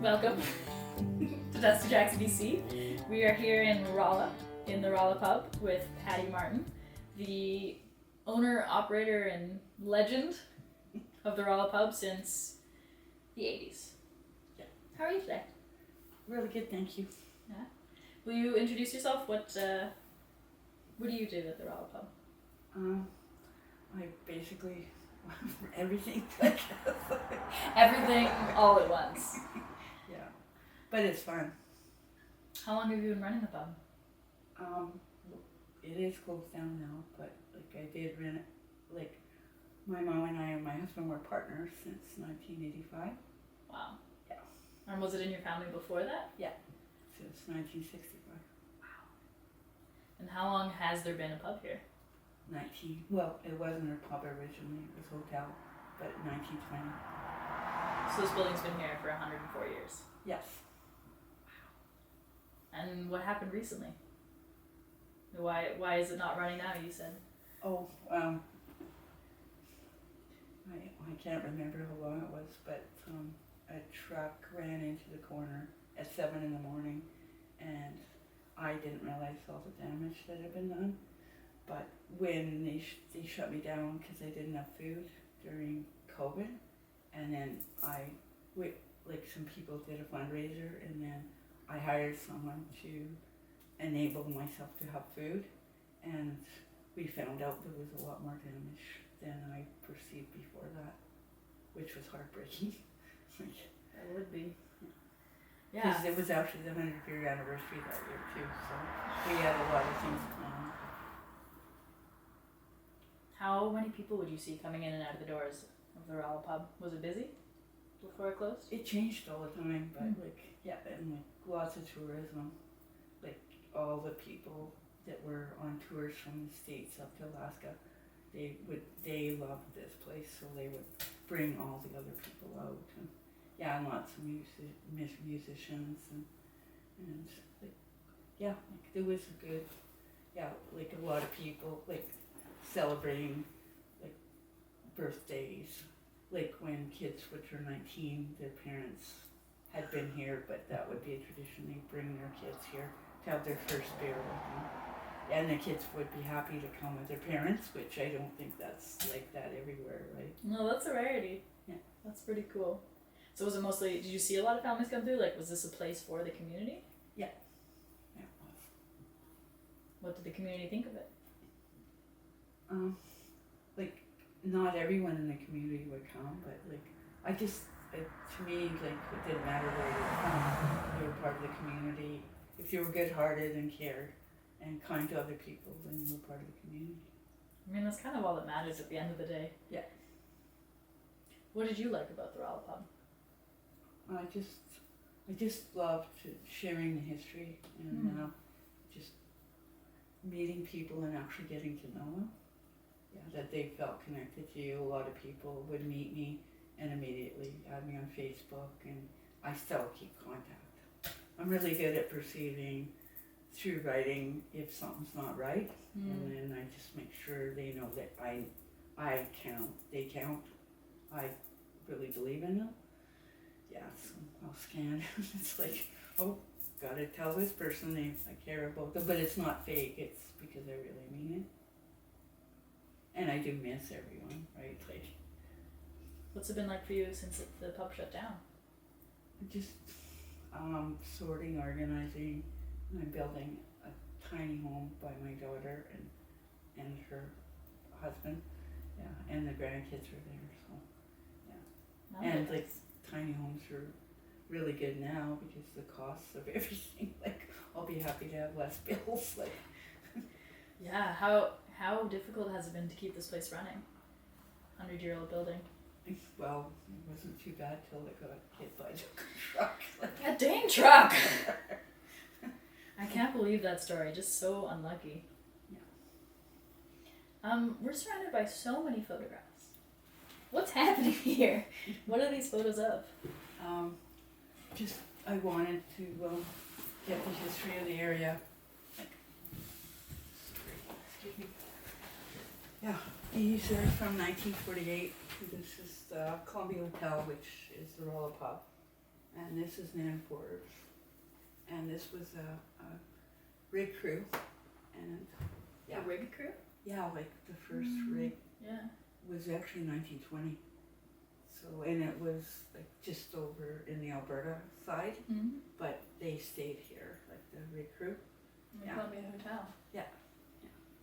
Welcome to Dusty Jackson, BC. We are here in Rolla, in the Rolla pub with Patti Martin, the owner, operator, and legend of the Rolla pub since the 80s. Yeah. How are you today? Really good, thank you. Yeah. Will you introduce yourself? What do you do at the Rolla pub? I basically everything. Everything all at once. Yeah, but it's fun. How long have you been running the pub? It is closed down now, but like I did rent it. Like my mom and I and my husband were partners since 1985. Wow. Yeah. And was it in your family before that? Since 1965. And how long has there been a pub here? Well, it wasn't a pub originally, it was a hotel, but 1920. So this building's been here for 104 years. Yes. And what happened recently? Why is it not running now, you said? Oh, I can't remember how long it was, but a truck ran into the corner at 7 in the morning, and I didn't realize all the damage that had been done. But when they shut me down because I didn't have food during COVID, and then some people did a fundraiser, and then I hired someone to enable myself to have food, and we found out there was a lot more damage than I perceived before that, which was heartbreaking. That would be. Yeah. Because it was actually the 100-year anniversary that year too, so we had a lot of things planned. How many people would you see coming in and out of the doors of the Rolla pub? Was it busy before it closed? It changed all the time, but and lots of tourism. Like all the people that were on tours from the States up to Alaska, they loved this place, so they would bring all the other people out, and lots of musicians and there was a lot of people celebrating birthdays, when kids would turn 19, their parents had been here, but that would be a tradition. They'd bring their kids here to have their first beer with them. And the kids would be happy to come with their parents, which I don't think that's like that everywhere, right? No, that's a rarity. Yeah. That's pretty cool. So was it mostly, did you see a lot of families come through? Was this a place for the community? Yeah. Yeah, it was. What did the community think of it? Not everyone in the community would come, but to me, it didn't matter where you were from. You were part of the community. If you were good-hearted and cared and kind to other people, then you were part of the community. I mean, that's kind of all that matters at the end of the day. Yeah. What did you like about the Rolla pub? I just loved sharing the history and just meeting people and actually getting to know them. Yeah, that they felt connected to you. A lot of people would meet me and immediately add me on Facebook, and I still keep contact. I'm really good at perceiving through writing if something's not right, and then I just make sure they know that I count, they count. I really believe in them. Yeah, so I'll scan. It's gotta tell this person I care about them, but it's not fake. It's because I really mean it. And I do miss everyone, right? What's it been like for you since the pub shut down? Just sorting, organizing. I'm building a tiny home by my daughter and her husband. Yeah, and the grandkids are there, so yeah. And tiny homes are really good now because the costs of everything. I'll be happy to have less bills. Yeah, how difficult has it been to keep this place running? 100-year-old building. Well, it wasn't too bad till it got hit by a truck. A dang truck! I can't believe that story. Just so unlucky. Yeah. We're surrounded by so many photographs. What's happening here? What are these photos of? I wanted to get the history of the area. Excuse me. Yeah, these are from 1948. This is the Columbia Hotel, which is the Rolla pub. and this is Nan Forbes, and this was a rig crew, and yeah, A rig crew? yeah, like the first rig Yeah. was actually 1920. So, and it was like just over in the Alberta side, Mm-hmm. but they stayed here, like the rig crew. The Yeah. Columbia Hotel. Yeah.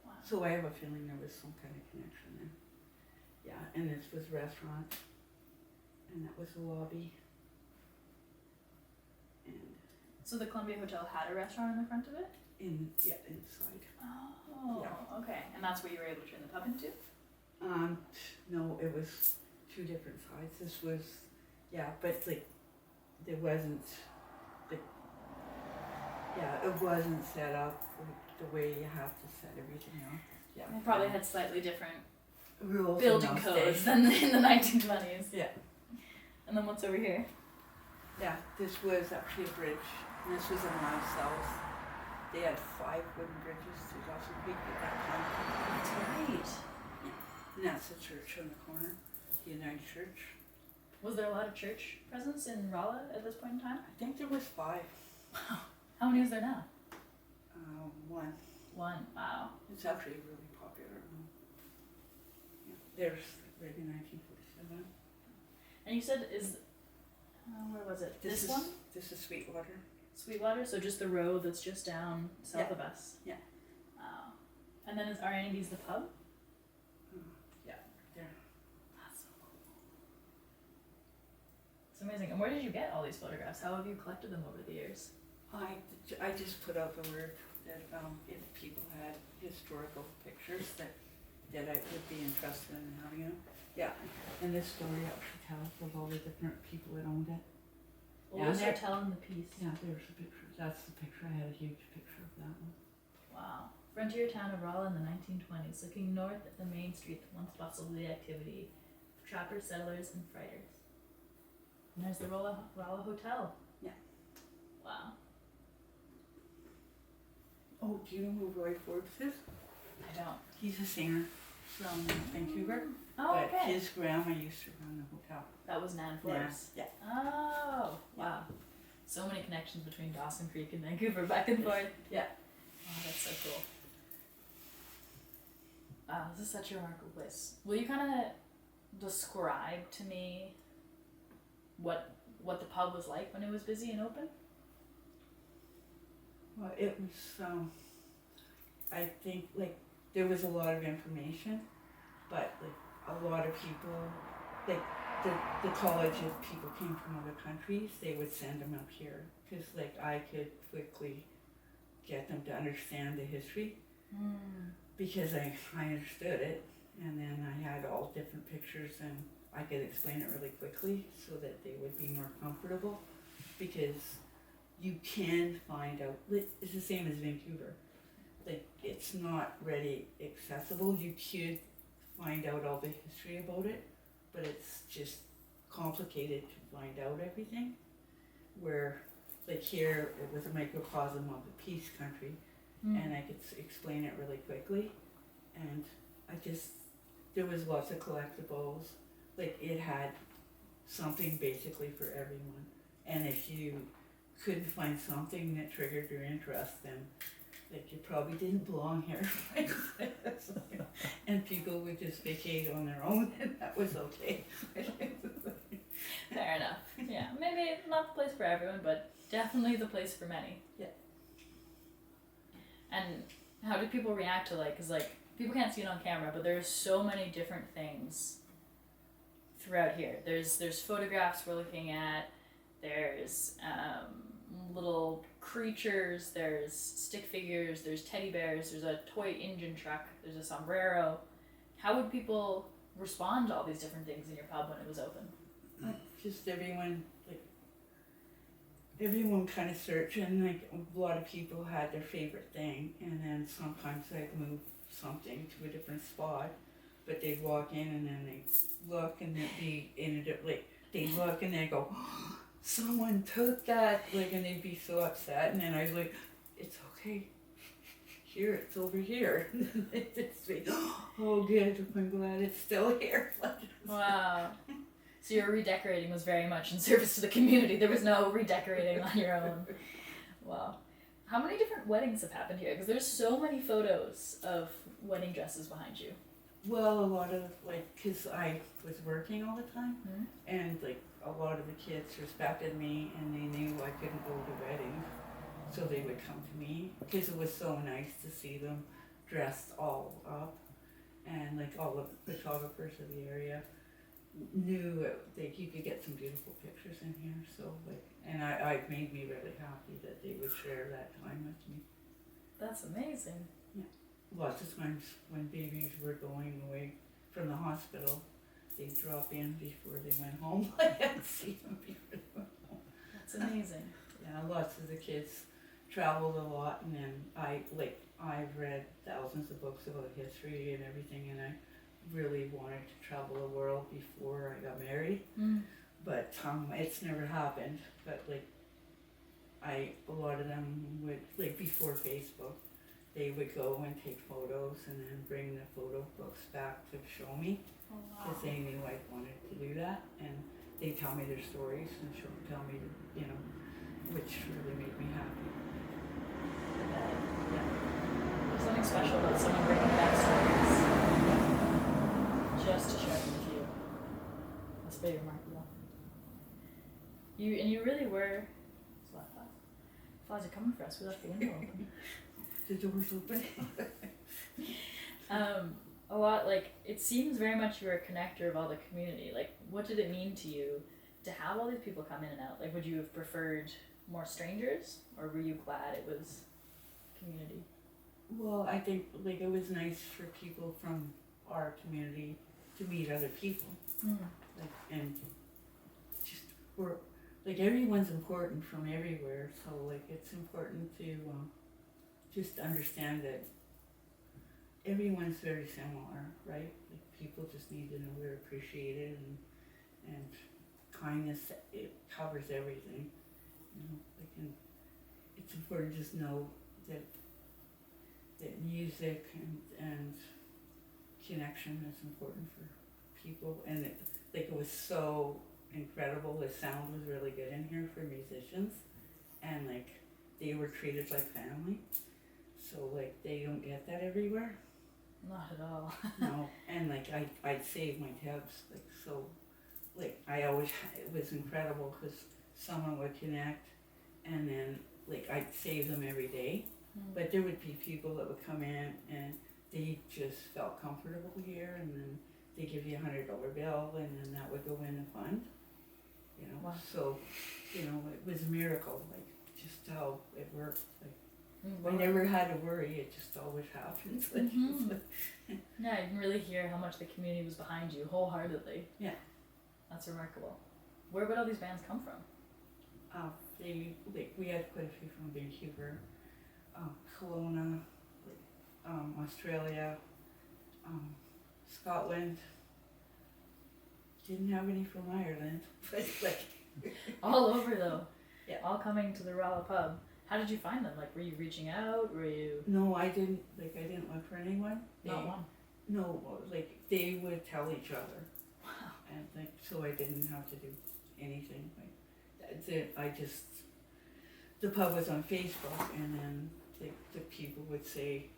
Wow. So I have a feeling there was some kind of connection there. Yeah, and this was restaurant, and that was the lobby. And So the Columbia Hotel had a restaurant in the front of it? inside. Oh, Yeah. okay. And that's what you were able to turn the pub into? No, it was two different sides. This was, yeah, but like, there wasn't, like, yeah, it wasn't set up like the way you have to set everything up. Yeah. They probably had slightly different rules in building those codes days. than in the 1920s. Yeah. And then what's over here? Yeah, this was actually a bridge, and this was a mile south. They had 5 wooden bridges to Dawson Creek at that time. That's right. And that's the church on the corner, the United Church. Was there a lot of church presence in Rolla at this point in time? I think there was 5. How many is there now? 1. One. Wow. It's actually really popular. Yeah, there's right in 1947. And you said where was it? This one? This is Sweetwater. Sweetwater, so just the road that's just down south Yeah. of us. Yeah. Wow. And then are any of these the pub? Yeah, there. That's so cool. It's amazing. And where did you get all these photographs? How have you collected them over the years? I just put out the word that if people had historical pictures that I would be interested in having them. Yeah, and this story actually tells of all the different people that owned it. What Yeah, was there- your telling the piece? Yeah, there's a picture. That's the picture. I had a huge picture of that one. Wow. Frontier town of Rolla in the 1920s, looking north at the main street that once bustled with the activity of trappers, settlers, and freighters. And there's the Rolla Hotel. Yeah. Wow. Oh, do you know who Roy Forbes is? I don't. He's a singer from Vancouver. Oh, But okay. his grandma used to run the hotel. That was Nan Forbes. Yeah. Oh, wow. So many connections between Dawson Creek and Vancouver, back and forth. Yeah. Oh, that's so cool. Wow, this is such a remarkable place. Will you kind of describe to me what the pub was like when it was busy and open? Well, it was, I think, like, there was a lot of information, but, like, a lot of people, like, the college, if people came from other countries, they would send them up here, because, like, I could quickly get them to understand the history, because I understood it, and then I had all different pictures, and I could explain it really quickly, so that they would be more comfortable, because you can find out, it's the same as Vancouver, like, it's not ready accessible. You could find out all the history about it, but it's just complicated to find out everything, where, like, here, it was a microcosm of the Peace Country, and I could explain it really quickly, and there was lots of collectibles, like, it had something basically for everyone, and if you couldn't find something that triggered your interest, then, like, you probably didn't belong here. And people would just vacate on their own, and that was okay. Fair enough. Yeah, maybe not the place for everyone, but definitely the place for many. Yeah. And how did people react to, like, because, like, people can't see it on camera, but there's so many different things throughout here. There's photographs we're looking at. There's little creatures. There's stick figures. There's teddy bears. There's a toy engine truck. There's a sombrero. How would people respond to all these different things in your pub when it was open? Just everyone kind of searched, and, like, a lot of people had their favorite thing, and then sometimes I'd move something to a different spot, but they'd walk in and then they'd look, and they'd be in they'd look and they'd go, oh, someone took that, like, and they'd be so upset, and then I was like, it's okay, here, it's over here. They'd just be, oh, good, I'm glad it's still here. Wow. So your redecorating was very much in service to the community. There was no redecorating on your own. Wow. How many different weddings have happened here? Because there's so many photos of wedding dresses behind you. Well, a lot of, like, because I was working all the time, Mhm. and, like, a lot of the kids respected me, and they knew I couldn't go to weddings, so they would come to me, because it was so nice to see them dressed all up, and, like, all the photographers of the area knew, like, you could get some beautiful pictures in here, so, like, and it made me really happy that they would share that time with me. That's amazing. Lots of times when babies were going away from the hospital, they'd drop in before they went home. I had to see them before they went home. That's amazing. Yeah, lots of the kids traveled a lot, and then I've read thousands of books about history and everything, and I really wanted to travel the world before I got married, but it's never happened. But like, a lot of them would, like, before Facebook, they would go and take photos and then bring the photo books back to show me, Oh, wow. because they knew I wanted to do that, and they tell me their stories and tell me, which really made me happy. Yeah. There's something special about someone bringing back stories just to share them with you. That's pretty remarkable. You really were. There's a lot of flies. Flies are coming for us. We left the window open. The door's open. A lot, like, it seems very much you were a connector of all the community. Like, what did it mean to you to have all these people come in and out? Like, would you have preferred more strangers, or were you glad it was community? Well, I think, like, it was nice for people from our community to meet other people, like, and just everyone's important from everywhere. So, like, it's important to just understand that everyone's very similar, right? Like, people just need to know they're appreciated, and kindness, it covers everything. And it's important to just know that music and connection is important for people, and it was so incredible. The sound was really good in here for musicians, and like, they were treated like family. So, like, they don't get that everywhere. Not at all. No, and like, I'd save my tabs, like, so, like, it was incredible, because someone would connect, and then, like, I'd save them every day. But there would be people that would come in, and they just felt comfortable here, and then they give you $100 bill, and then that would go in the fund. Wow. So, it was a miracle, like, just how it worked. Like, Wow. I never had to worry, it just always happens. Yeah, you can really hear how much the community was behind you wholeheartedly. Yeah. That's remarkable. Where would all these bands come from? We had quite a few from Vancouver, Kelowna, Australia, Scotland. Didn't have any from Ireland, but like All over though. Yeah. All coming to the Rolla pub. How did you find them? Like, were you reaching out? Were you? No, I didn't look for anyone. Not one. No, like, they would tell each other, Wow. and like, so I didn't have to do anything. Like, the pub was on Facebook, and then the people would say,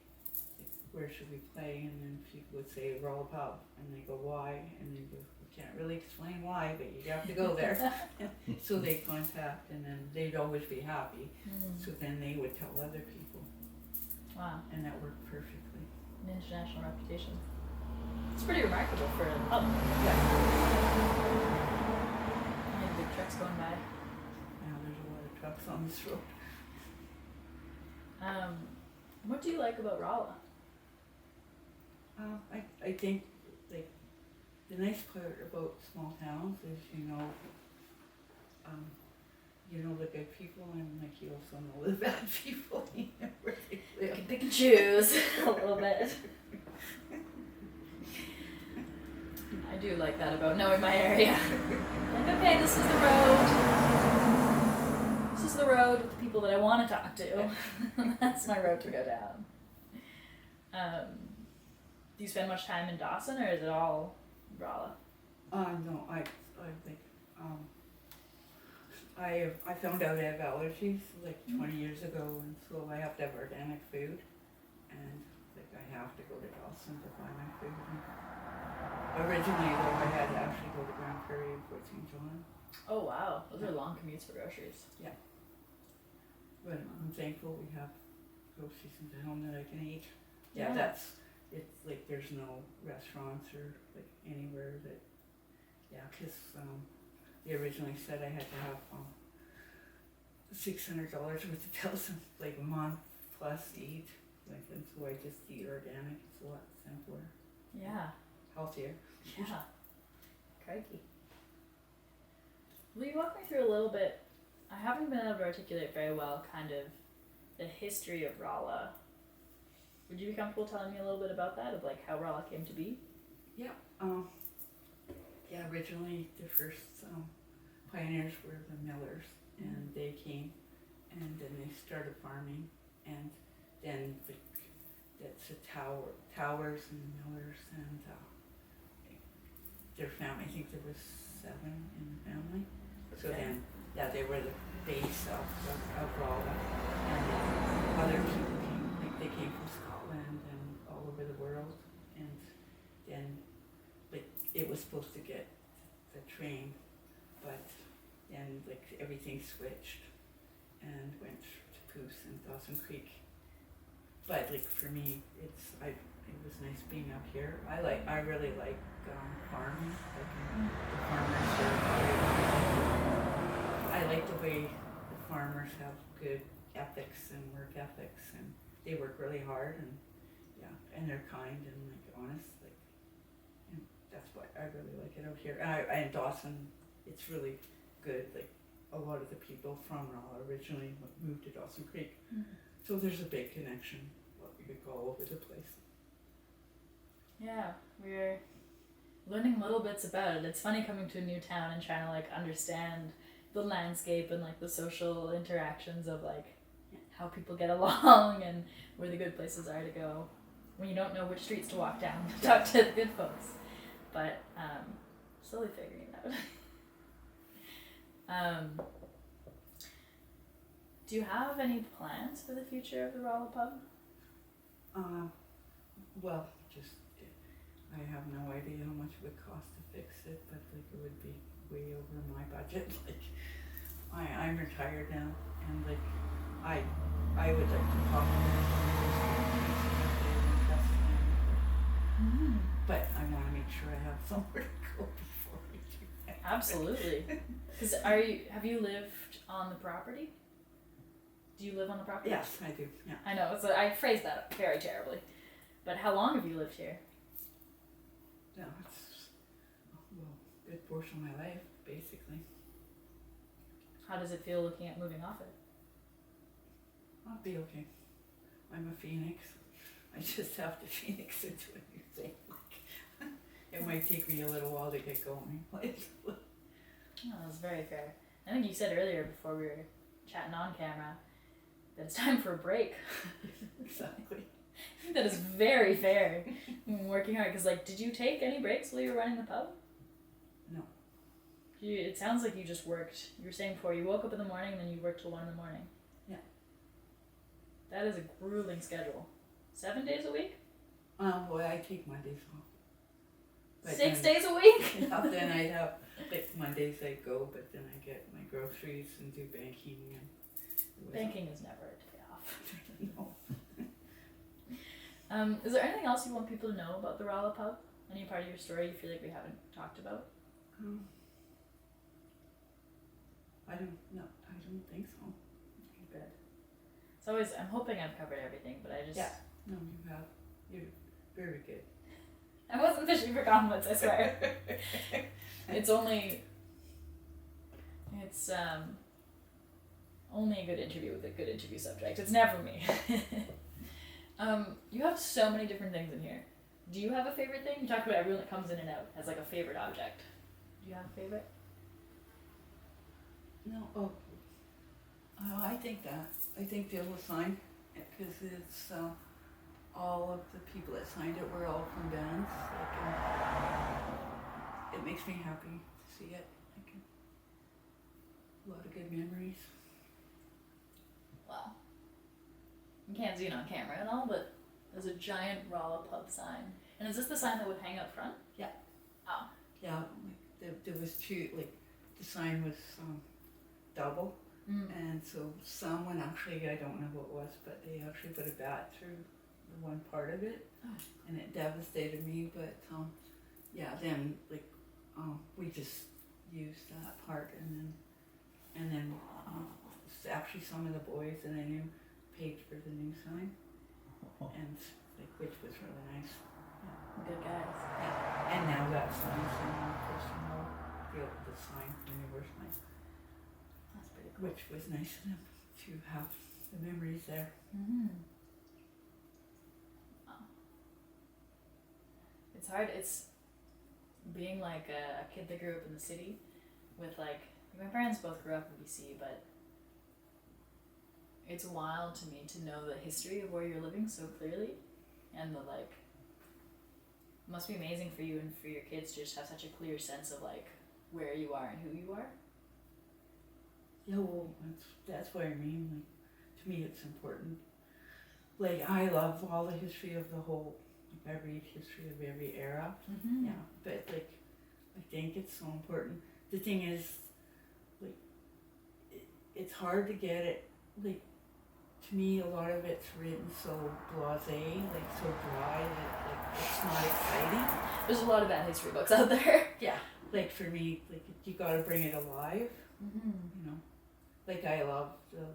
like, where should we play? And then people would say Rolla pub, and they go, why? And they go, we can't really explain why, but you have to go there. So they contact, and then they'd always be happy. So then they would tell other people, Wow. and that worked perfectly. An international reputation. It's pretty remarkable for a pub. Yeah. Any big trucks going by. Now there's a lot of trucks on this road. What do you like about Rolla? I think, like, the nice part about small towns is, the good people, and like, you also know the bad people, where they You live. can pick and choose a little bit. I do like that about knowing my area. Like, okay, this is the road. This is the road with the people that I want to talk to. That's my road to go down. Do you spend much time in Dawson, or is it all Rolla? No, I I found out I have allergies like 20 years ago, and so I have to have organic food, and like I have to go to Dawson to buy my food. And originally, though, I had to actually go to Grand Prairie and Fort St. John. Oh wow, those are long commutes for groceries. But I'm thankful we have groceries in town that I can eat. Yeah. It's like there's no restaurants or like anywhere that, because they originally said I had to have $600 worth of pills like a month plus to eat. Like, and so I just eat organic. It's a lot simpler, Yeah. healthier. Yeah. Crikey. Will you walk me through a little bit? I haven't been able to articulate very well kind of the history of Rolla. Would you be comfortable telling me a little bit about that, of like how Rolla came to be? Yeah. Originally the first pioneers were the millers, and they came, and then they started farming, and then that's the towers and millers, and their family. I think there was 7 in the family. So then, they were the base of Rolla, and then other people came. Like they came from Scotland and all over the world, and then like it was supposed to get the train, but then like everything switched and went to Poos and Dawson Creek. But like for me, it was nice being up here. I really like farming, like the farmers I like the way the farmers have good ethics and work ethics, and they work really hard, and and they're kind and like honest, like, and that's why I really like it out here. And Dawson, it's really good. Like a lot of the people from Rolla originally moved to Dawson Creek, so there's a big connection. We could go all over the place. Yeah, we're learning little bits about it. It's funny coming to a new town and trying to like understand the landscape and like the social interactions of like how people get along and where the good places are to go when you don't know which streets to walk down to talk to the good folks. But slowly figuring it out. Do you have any plans for the future of the Rolla pub? Well, just I have no idea how much it would cost to fix it, but like it would be way over my budget. Like I'm retired now, and like I would like to talk to them, but I want to make sure I have somewhere to go before we do that. Absolutely. Because have you lived on the property? Do you live on the property? Yes, I do. Yeah. I know. So I phrased that very terribly. But how long have you lived here? No, it's a good portion of my life, basically. How does it feel looking at moving off it? I'll be okay. I'm a phoenix. I just have to phoenix into a new thing. It might take me a little while to get going. Oh, that's very fair. I think you said earlier before we were chatting on camera that it's time for a break. Exactly. I think that is very fair. Working hard, because like, did you take any breaks while you were running the pub? No. It sounds like you just worked. You were saying before you woke up in the morning and then you worked till 1 in the morning. Yeah. That is a grueling schedule. 7 days a week? Well, I take Mondays off. But 6 days a week? Then I have like Mondays I go, but then I get my groceries and do banking. And banking is never a day off. No. Is there anything else you want people to know about the Rolla pub? Any part of your story you feel like we haven't talked about? I don't think so. Good. It's always, I'm hoping I've covered everything, but I just... Yeah. No, you have. You're very good. I wasn't fishing for compliments, I swear. It's only a good interview with a good interview subject. It's never me. You have so many different things in here. Do you have a favorite thing? You talk about everyone that comes in and out as like a favorite object. Do you have a favorite? No. Oh. I think the other sign, because it's all of the people that signed it were all from bands. Like, it makes me happy to see it. A lot of good memories. Wow. You can't see it on camera and all, but there's a giant Rolla pub sign. And is this the sign that would hang up front? Yeah. Oh. Yeah, there was two, like, the sign was double, and so someone actually, I don't know what it was, but they actually put a bat through the one part of it, and it devastated me, but yeah, then, like, we just used that part, and then actually some of the boys that I knew paid for the new sign, and like, which was really nice. Good guys. Yeah. And now that sign's in personal, the sign, the newer sign, That's pretty cool. which was nice of them to have the memories there. Wow. It's hard. It's being like a kid that grew up in the city with like my parents both grew up in BC, but it's wild to me to know the history of where you're living so clearly, and the like. It must be amazing for you and for your kids to just have such a clear sense of like where you are and who you are. Yeah, well, that's what I mean. Like, to me, it's important. Like, I love all the history of the whole. Like, I read history of every era. Yeah, but like, I think it's so important. The thing is, like, it's hard to get it. Like, to me, a lot of it's written so blasé, like so dry that like it's not exciting. There's a lot of bad history books out there. Yeah. Like for me, like you gotta bring it alive. You know, like I love the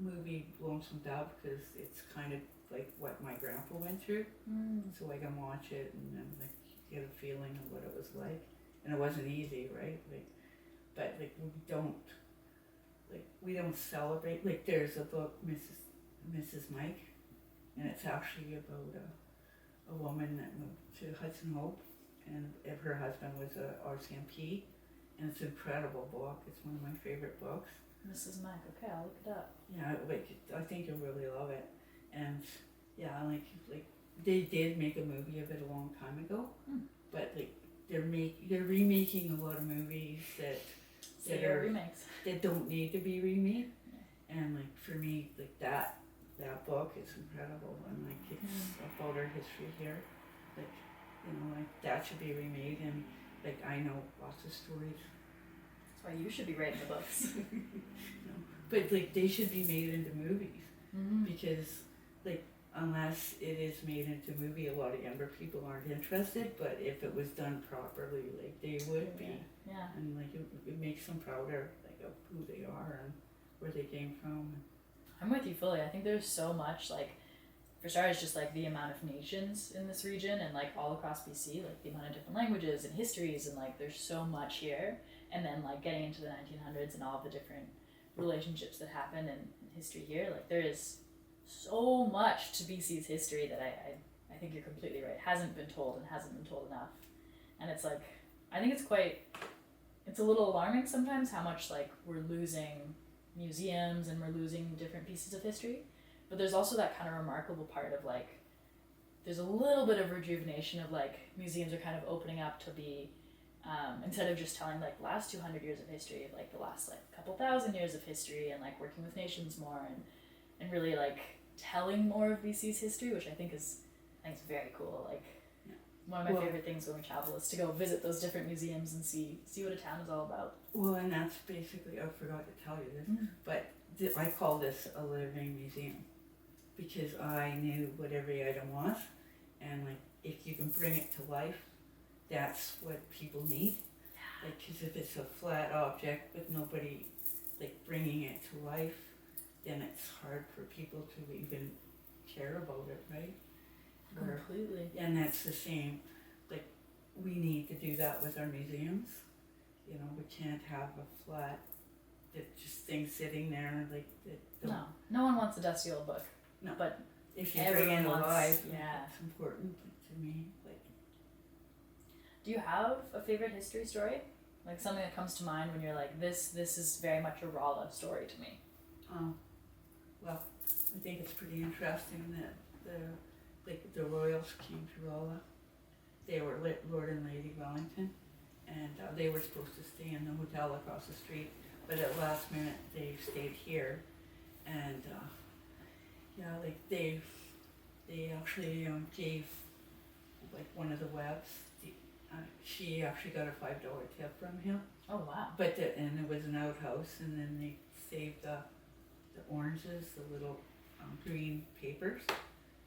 movie Lonesome Dove because it's kind of like what my grandpa went through. So I can watch it and then like get a feeling of what it was like. And it wasn't easy, right? Like, but like we don't celebrate. Like there's a book, Mrs. Mike, and it's actually about a woman that moved to Hudson Hope, and if her husband was a RCMP, and it's an incredible book. It's one of my favorite books. Mrs. Mike, okay, I'll look it up. Yeah, like I think you'll really love it, and yeah, like they did make a movie of it a long time ago, but like they're remaking a lot of movies that are remakes that don't need to be remade, and like for me, like that book is incredible, and like it's about our history here, like like that should be remade, and like I know lots of stories. That's why you should be writing the books. But like they should be made into movies, because like unless it is made into a movie, a lot of younger people aren't interested, but if it was done properly, like they would be. Yeah. And like it makes them prouder, like of who they are and where they came from. I'm with you fully. I think there's so much, like, for starters, just like the amount of nations in this region and like all across BC, like the amount of different languages and histories, and like there's so much here. And then like getting into the 1900s and all of the different relationships that happen in history here, like there is so much to BC's history that I think you're completely right. Hasn't been told and hasn't been told enough. And it's like, I think it's a little alarming sometimes how much like we're losing museums and we're losing different pieces of history. But there's also that kind of remarkable part of like, there's a little bit of rejuvenation of like museums are kind of opening up to be, instead of just telling like the last 200 years of history, of like the last like couple thousand years of history, and like working with nations more and really like telling more of BC's history, which I think is very cool. Like one of my favorite things when we travel is to go visit those different museums and see what a town is all about. Well, and that's basically, I forgot to tell you this, but I call this a living museum because I knew what every item was, and like if you can bring it to life, that's what people need. Like, because if it's a flat object with nobody like bringing it to life, then it's hard for people to even care about it, right? Completely. And that's the same, like we need to do that with our museums. You know, we can't have a flat, just thing sitting there like that. No one wants a dusty old book. No, but if you bring it alive, yeah, it's important to me. Like, do you have a favorite history story? Like something that comes to mind when you're like, this is very much a Rolla story to me. Well, I think it's pretty interesting that the royals came to Rolla. They were Lord and Lady Wellington, and they were supposed to stay in the hotel across the street, but at last minute they stayed here, and yeah, like they actually gave like one of the Webbs. She actually got a $5 tip from him. Oh wow. But and it was an outhouse, and then they saved the oranges, the little green papers,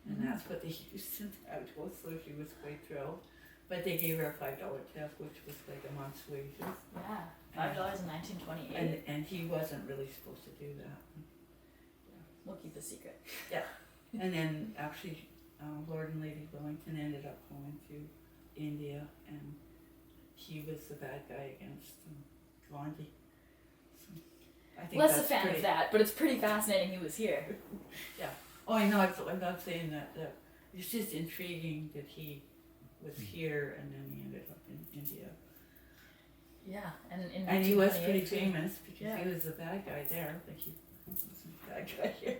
and that's what they used in the outhouse. So she was quite thrilled. But they gave her a $5 tip, which was like a month's wages. Yeah, $5 in 1928. And he wasn't really supposed to do that. We'll keep the secret. And then actually, Lord and Lady Wellington ended up going to India, and he was the bad guy against Gandhi. So I think Less a that's fan pretty, of that, but it's pretty fascinating he was here. Oh, I know. I'm not saying that. It's just intriguing that he was here and then he ended up in India. Yeah, and in And he was 1928 pretty too. famous because he was the bad guy there, but he wasn't the bad guy here.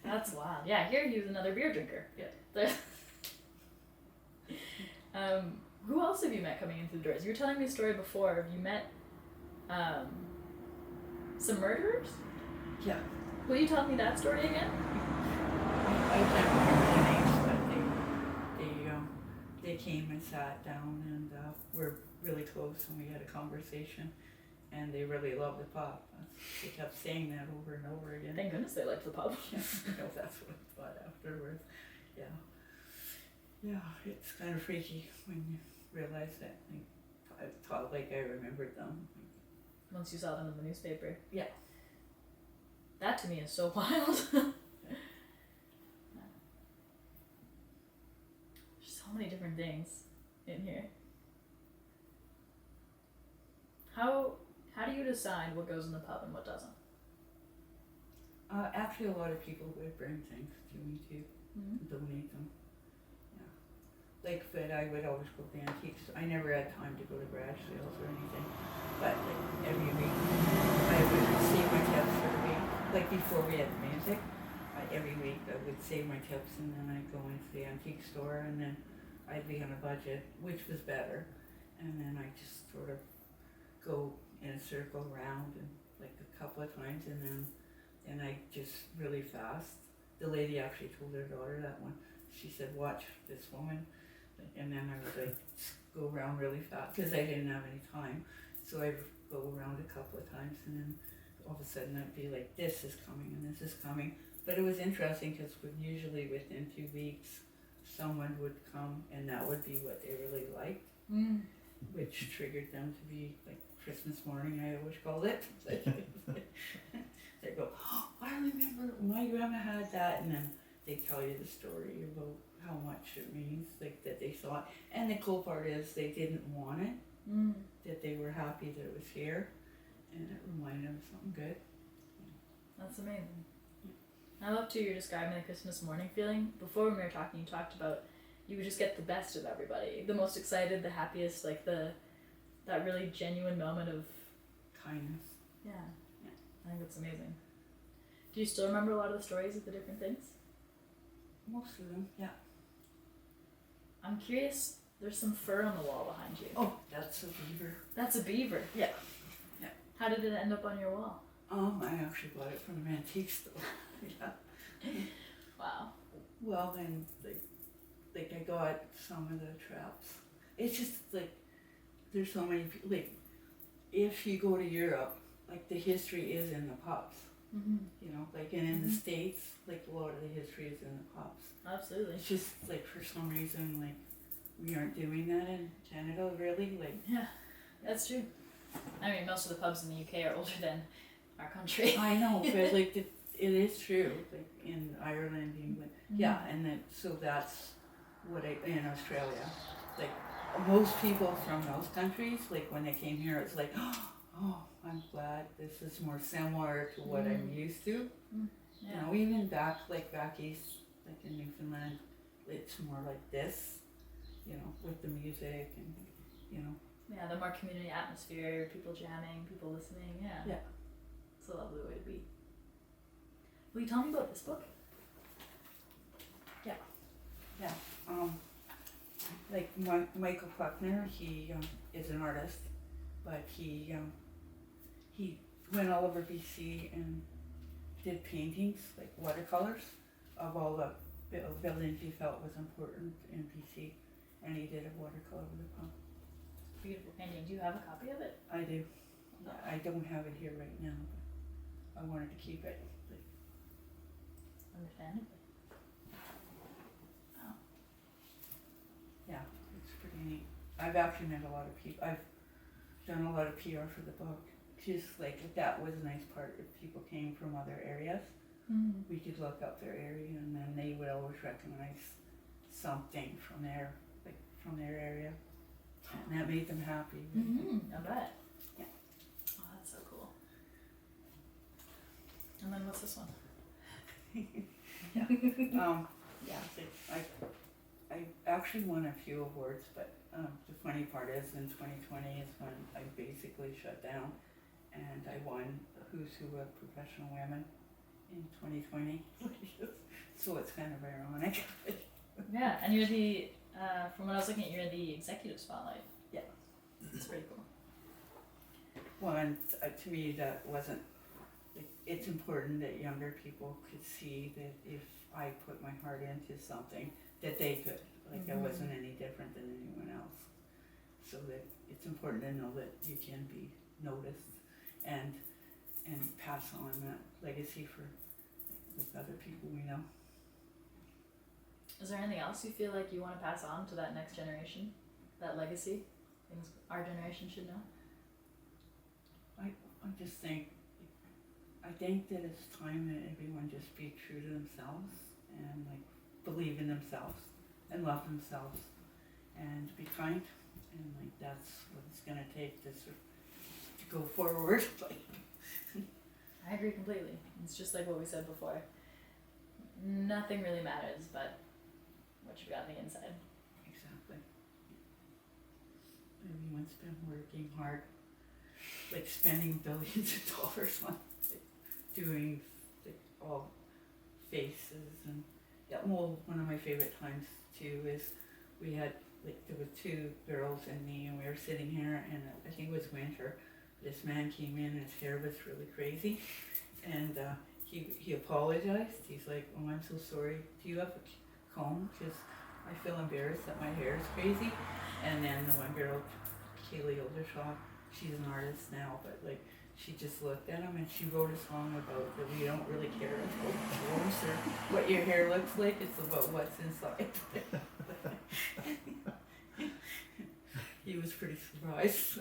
That's wild. Yeah, here he was another beer drinker. Yeah. Who else have you met coming in through the doors? You were telling me a story before. Have you met some murderers? Yeah. Will you tell me that story again? I can't remember the names, but they came and sat down and were really close, and we had a conversation, and they really loved the pub. They kept saying that over and over again. Thank goodness they liked the pub. That's what I thought afterwards. Yeah, it's kind of freaky when you realize that. I thought like I remembered them. Once you saw them in the newspaper. Yeah. That to me is so wild. There's so many different things in here. How do you decide what goes in the pub and what doesn't? Actually, a lot of people would bring things to me too, Mm-hmm. donate them. Yeah. Like, but I would always go to the antiques. I never had time to go to garage sales or anything. But like every week, I would save my tips for the week. Like before we had music, every week I would save my tips, and then I'd go into the antique store, and then I'd be on a budget, which was better. And then I just sort of go in a circle around and like a couple of times, and then I just really fast. The lady actually told her daughter that one. She said, "Watch this woman," and then I would like go around really fast because I didn't have any time. So I'd go around a couple of times, and then all of a sudden I'd be like, "This is coming and this is coming." But it was interesting because usually within 2 weeks, someone would come, and that would be what they really liked, which triggered them to be like Christmas morning. I always called it. They go, "Oh, I remember my grandma had that," and then they tell you the story about how much it means, like that they saw it. And the cool part is they didn't want it, that they were happy that it was here, and it reminded them of something good. That's amazing. I love too, you're describing the Christmas morning feeling. Before when we were talking, you talked about you would just get the best of everybody. The most excited, the happiest, like that really genuine moment of Kindness. yeah. I think that's amazing. Do you still remember a lot of the stories of the different things? Most of them, yeah. I'm curious, there's some fur on the wall behind you. Oh, that's a beaver. That's a beaver. Yeah. Yeah. How did it end up on your wall? I actually bought it from an antique store. Yeah. Wow. Well, then, like I got some of the traps. It's just like there's so many people. Like, if you go to Europe, like the history is in the pubs. Mm-hmm. You know, like and in the States, like a lot of the history is in the pubs. Absolutely. It's just like for some reason, like we aren't doing that in Canada, really. Like, Yeah, that's true. I mean, most of the pubs in the UK are older than our country. I know, but like it is true. Like in Ireland, England, yeah, and then so that's what in Australia, like most people from those countries, like when they came here, it's like, oh, I'm glad this is more similar to what I'm used to. Yeah. You know, even back east, like in Newfoundland, it's more like this, you know, with the music and, you know. Yeah, the more community atmosphere, people jamming, people listening, yeah. Yeah. It's a lovely way to be. Will you tell me about this book? Yeah. Like Michael Faulkner, he is an artist, but he he went all over BC and did paintings, like watercolors, of all the buildings he felt was important in BC, and he did a watercolor with a pump. Beautiful painting. Do you have a copy of it? I do. Yeah, I don't have it here right now, but I wanted to keep it. Understandably. Wow. Yeah, it's pretty neat. I've actually met a lot of people. I've done a lot of PR for the book. Just like that was a nice part. If people came from other areas, we could look up their area, and then they would always recognize something from their area, and that made them happy. I bet. Yeah. Oh, that's so cool. And then what's this one? Yeah, I actually won a few awards, but the funny part is in 2020 is when I basically shut down, and I won the Who's Who of Professional Women in 2020. So it's kind of ironic. Yeah, and you're the, from what I was looking at, you're the executive spotlight. Yeah. That's pretty cool. Well, and to me that wasn't, like, it's important that younger people could see that if I put my heart into something, that they could. Like, I wasn't any different than anyone else. So that it's important to know that you can be noticed and pass on that legacy for like other people we know. Is there anything else you feel like you want to pass on to that next generation? That legacy? Things our generation should know? I just think, I think that it's time that everyone just be true to themselves and like believe in themselves and love themselves and be kind, and like that's what it's gonna take to go forward. I agree completely. It's just like what we said before. Nothing really matters but what you got on the inside. Exactly. Everyone's been working hard, like spending billions of dollars on like, doing like, all faces and yeah. Well, one of my favorite times too is we had like there were two girls and me, and we were sitting here, and I think it was winter. This man came in, and his hair was really crazy, and he apologized. He's like, "Oh, I'm so sorry. Do you have a comb? Because I feel embarrassed that my hair is crazy." And then the one girl, Kaylee Oldershaw, she's an artist now, but like she just looked at him and she wrote a song about that we don't really care about clothes or what your hair looks like. It's about what's inside. He was pretty surprised,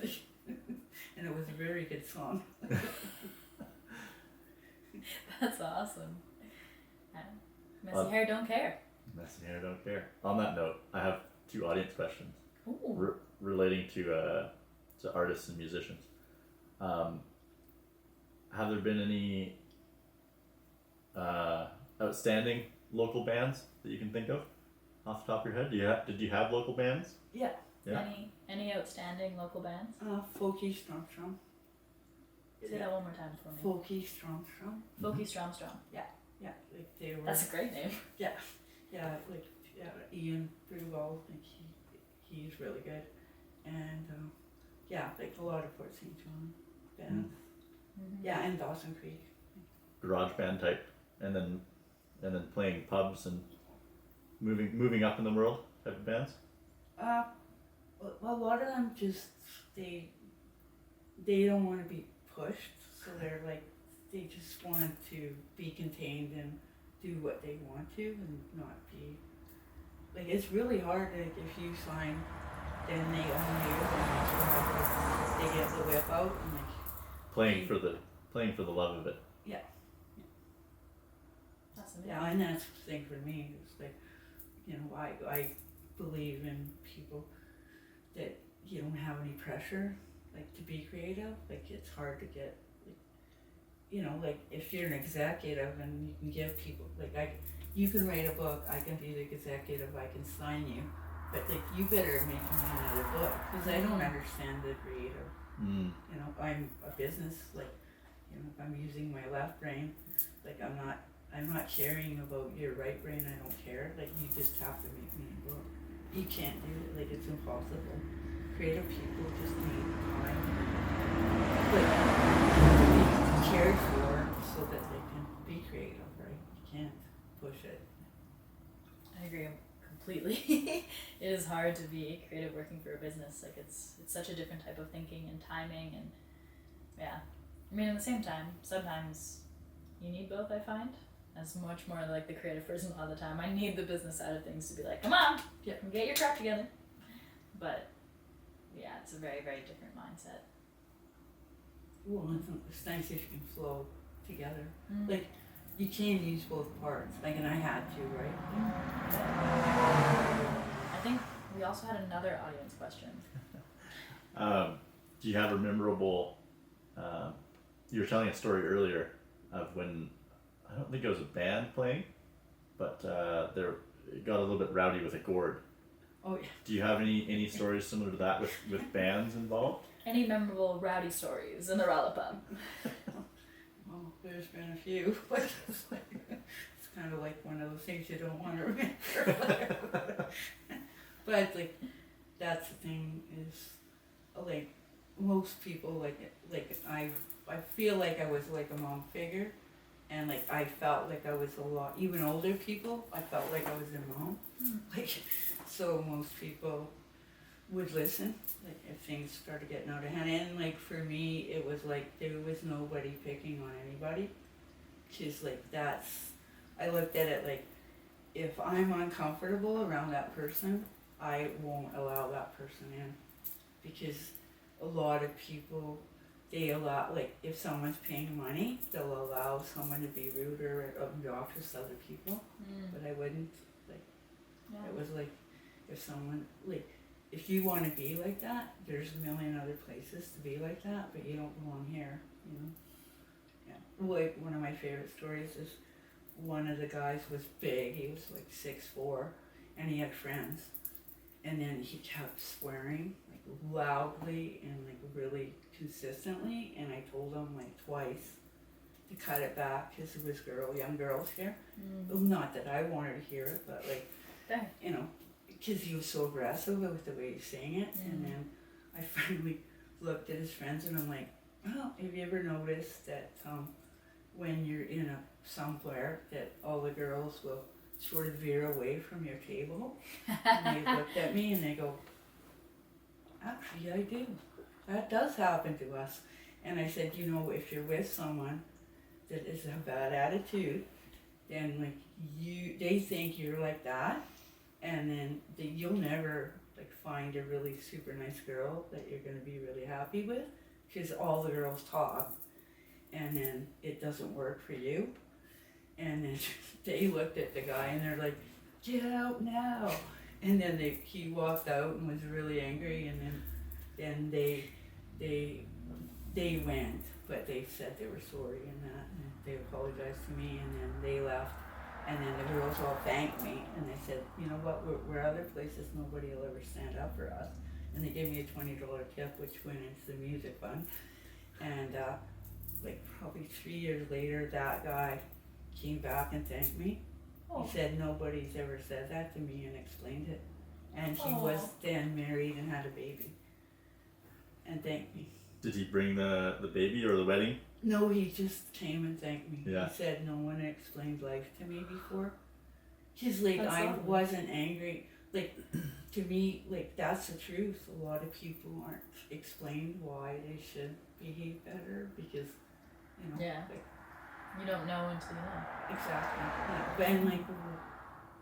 and it was a very good song. That's awesome. Messy hair don't care. Messy hair don't care. On that note, I have two audience questions Ooh. relating to artists and musicians. Have there been any outstanding local bands that you can think of off the top of your head? Did you have local bands? Yeah. Yeah. Any outstanding local bands? Folky Stromstrom. Say that one more time for me. Folky Stromstrom. Folky Stromstrom. Yeah, like they were. That's a great name. Yeah, Ian Brewell, like he's really good, and like a lot of Fort St. John bands. Mm-hmm. Yeah, and Dawson Creek. Garage band type, and then playing pubs and moving up in the world type of bands. Well, a lot of them just they don't want to be pushed, so they're like they just want to be contained and do what they want to and not be like it's really hard. Like if you sign, then they own you, and they get the whip out and like Playing for the love of it. Yeah. That's amazing. Yeah, and that's the thing for me. It's like, I believe in people that you don't have any pressure, like to be creative. Like it's hard to get, like if you're an executive and you can give people, you can write a book, I can be the executive, I can sign you, but like you better make me another book because I don't understand the creative. I'm a business, if I'm using my left brain, I'm not caring about your right brain, I don't care. Like you just have to make me a book. You can't do it, like it's impossible. Creative people just need time. can't push it. I agree completely. It is hard to be creative working for a business. Like it's such a different type of thinking and timing and yeah. I mean, at the same time, sometimes you need both. I find as much more like the creative person all the time. I need the business side of things to be like, come on, get your crap together. But yeah, it's a very very different mindset. Well, it's nice if you can flow together. Mm. Like, you can use both parts. Like, and I had to, right? I think we also had another audience question. Do you have a memorable? You were telling a story earlier of when I don't think it was a band playing, but it got a little bit rowdy with a gourd. Oh yeah. Do you have any stories similar to that with bands involved? Any memorable rowdy stories in the Rolla pub? Well, there's been a few, but it's kind of like one of those things you don't want to remember. But like, that's the thing is, like, most people like I feel like I was like a mom figure, and like I felt like I was a lot. Even older people, I felt like I was their mom. Like, so most people would listen. Like if things started getting out of hand, and like for me, it was like there was nobody picking on anybody. Cause like I looked at it like, if I'm uncomfortable around that person, I won't allow that person in, because a lot of people, they allow, like if someone's paying money, they'll allow someone to be rude or obnoxious to other people, but I wouldn't. Like, Yeah. it was like, if someone, like, if you want to be like that, there's a million other places to be like that, but you don't belong here, you know? Yeah. Like, one of my favorite stories is one of the guys was big, he was like 6'4", and he had friends. And then he kept swearing, like loudly and like really consistently, and I told him like twice to cut it back because there was young girls here. Well, not that I wanted to hear it, but like, you know, because he was so aggressive with the way he was saying it. And then I finally looked at his friends and I'm like, oh, have you ever noticed that when you're in somewhere that all the girls will sort of veer away from your table? And they looked at me and they go, actually I do. That does happen to us. And I said, you know, if you're with someone that is a bad attitude, then like they think you're like that, and then you'll never like find a really super nice girl that you're gonna be really happy with, because all the girls talk, and then it doesn't work for you. And then they looked at the guy and they're like, get out now. And then he walked out and was really angry, and then they went, but they said they were sorry and that, and they apologized to me, and then they left. And then the girls all thanked me, and they said, you know what, we're other places, nobody will ever stand up for us. And they gave me a $20 tip, which went into the music fund. And like probably 3 years later, that guy came back and thanked me. Oh. He said nobody's ever said that to me, and explained it. And he was then married and had a baby. And thanked me. Did he bring the baby or the wedding? No, he just came and thanked me. Yeah. He said no one explained life to me before. Cause like That's I lovely. wasn't angry. Like, to me, like that's the truth. A lot of people aren't explained why they should behave better, because, you know. Yeah. Like, You don't know until you know. exactly. Like, and like,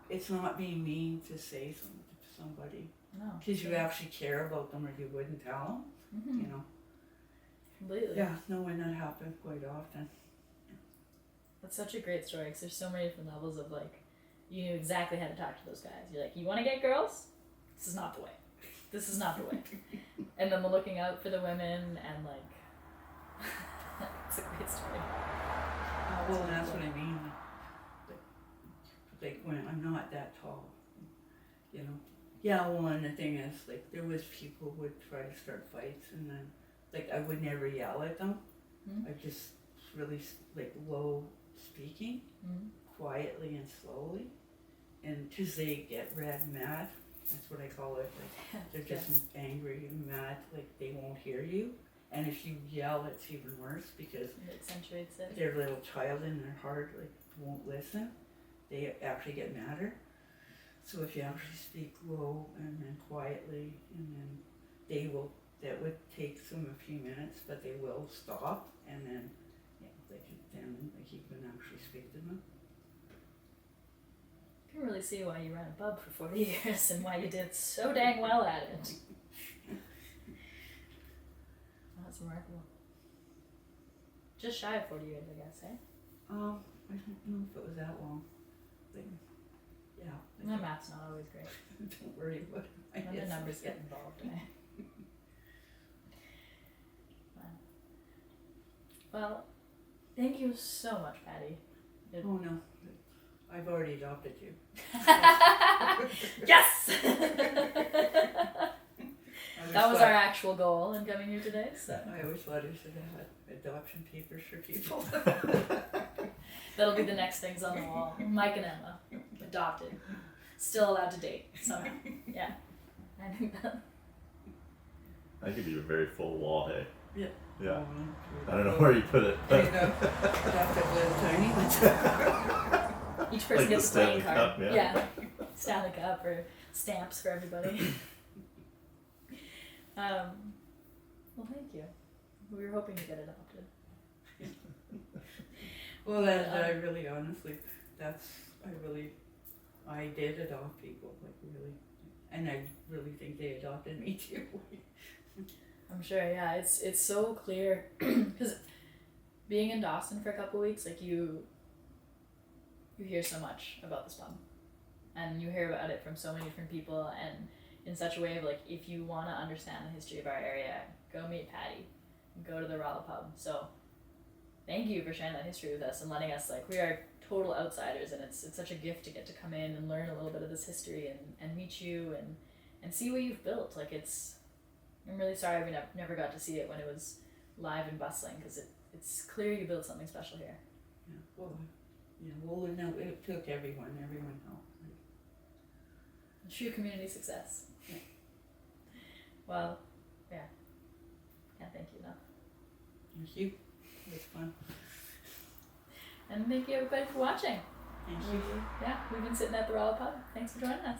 it's not being mean to say something to somebody, No. because you actually care about them, or you wouldn't tell them. You know. Completely. Yeah, knowing that happens quite often. That's such a great story, because there's so many different levels of like, you knew exactly how to talk to those guys. You're like, you want to get girls? This is not the way. This is not the way. And then the looking out for the women, and like, it's a great story. Well, and that's what I mean. Like when I'm not that tall, you know. Yeah, well, and the thing is, like, there was people who would try to start fights, and then, like, I would never yell at them. I just really, like, low speaking, quietly and slowly, and because they get mad, that's what I call it. Like, they're just angry and mad, like they won't hear you. And if you yell, it's even worse, because It accentuates it. their little child in their heart like won't listen, they actually get madder. So if you actually speak low and then quietly, and then that would take them a few minutes, but they will stop, and then, you can actually speak to them. You can really see why you ran a pub for 40 years and why you did so dang well at it. That's remarkable. Just shy of 40 years, I guess, eh? I don't know if it was that long. But, yeah. My math's not always great. Don't worry about it. When the numbers get involved, eh? Well, thank you so much, Patti. Oh no, I've already adopted you. Yes! That was thought- our actual goal in coming here today, so I always thought I should have adoption papers for people. that'll be the next things on the wall. Mike and Emma, adopted, still allowed to date somehow. Yeah, I think that. That could be a very full wall, hey? Yeah. Yeah. Oh, I don't know where you put it. There you go. Adopted little tiny ones. Each person Like gets the a playing Stanley card. Cup, yeah. Stanley Cup or stamps for everybody. Well, thank you. We were hoping to get adopted. Well, I really, honestly, I did adopt people, like really, and I really think they adopted me too. I'm sure, yeah. It's so clear because being in Dawson for a couple weeks, like you hear so much about this pub, and you hear about it from so many different people, and in such a way of like, if you want to understand the history of our area, go meet Patti, go to the Rolla pub. So thank you for sharing that history with us and letting us, like, we are total outsiders, and it's such a gift to get to come in and learn a little bit of this history and meet you and see what you've built. Like, I'm really sorry we never got to see it when it was live and bustling, because it's clear you built something special here. Yeah, well, no, it took everyone helped. A true community success. Yeah. Well, yeah. Can't thank you enough. Thank you. It was fun. And thank you everybody for watching. Thank you. We've been sitting at the Rolla Pub. Thanks for joining us.